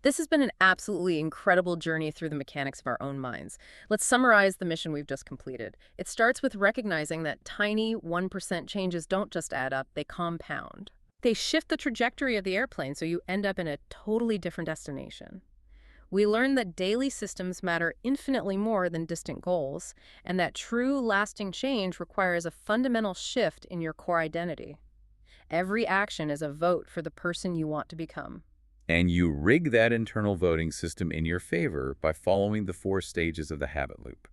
This has been an absolutely incredible journey through the mechanics of our own minds. Let's summarize the mission we've just completed. It starts with recognizing that tiny 1% changes don't just add up, they compound. They shift the trajectory of the airplane so you end up in a totally different destination. We learn that daily systems matter infinitely more than distant goals, and that true, lasting change requires a fundamental shift in your core identity. Every action is a vote for the person you want to become. And you rig that internal voting system in your favor by following the four stages of the habit loop.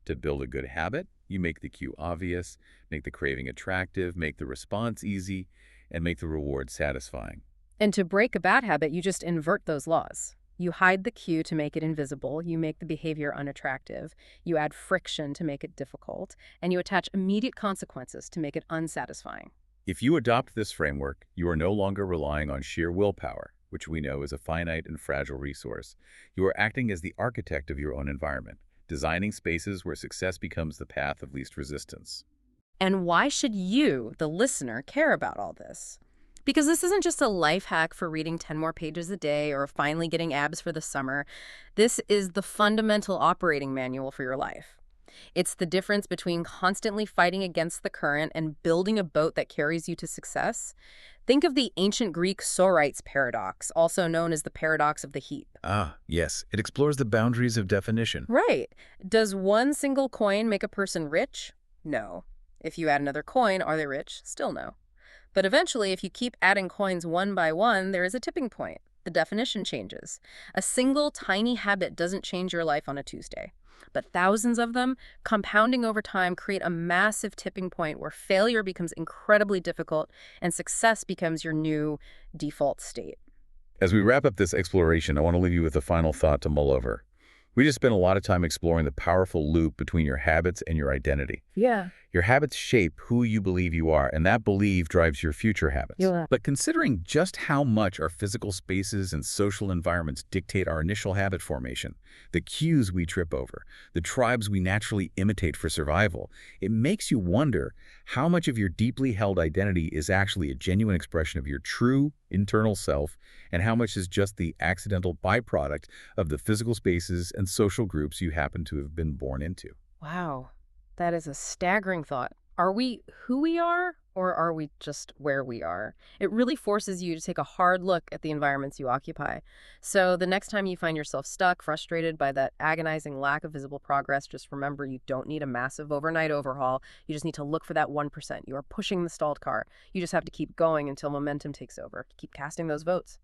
To build a good habit, you make the cue obvious, make the craving attractive, make the response easy, and make the reward satisfying. And to break a bad habit, you just invert those laws. You hide the cue to make it invisible, you make the behavior unattractive, you add friction to make it difficult, and you attach immediate consequences to make it unsatisfying. If you adopt this framework, you are no longer relying on sheer willpower, which we know is a finite and fragile resource. You are acting as the architect of your own environment, designing spaces where success becomes the path of least resistance. And why should you, the listener, care about all this? Because this isn't just a life hack for reading 10 more pages a day or finally getting abs for the summer. This is the fundamental operating manual for your life. It's the difference between constantly fighting against the current and building a boat that carries you to success. Think of the ancient Greek Sorites paradox, also known as the paradox of the heap. Ah, yes, it explores the boundaries of definition. Right. Does one single coin make a person rich? No. If you add another coin, are they rich? Still no. But eventually, if you keep adding coins one by one, there is a tipping point. The definition changes. A single tiny habit doesn't change your life on a Tuesday. But thousands of them, compounding over time, create a massive tipping point where failure becomes incredibly difficult and success becomes your new default state. As we wrap up this exploration, I want to leave you with a final thought to mull over. We just spent a lot of time exploring the powerful loop between your habits and your identity. Yeah. Your habits shape who you believe you are, and that belief drives your future habits. Yeah. But considering just how much our physical spaces and social environments dictate our initial habit formation, the cues we trip over, the tribes we naturally imitate for survival, it makes you wonder how much of your deeply held identity is actually a genuine expression of your true internal self, and how much is just the accidental byproduct of the physical spaces and social groups you happen to have been born into. Wow. That is a staggering thought. Are we who we are, or are we just where we are? It really forces you to take a hard look at the environments you occupy. So the next time you find yourself stuck, frustrated by that agonizing lack of visible progress, just remember you don't need a massive overnight overhaul. You just need to look for that 1%. You are pushing the stalled car. You just have to keep going until momentum takes over. Keep casting those votes.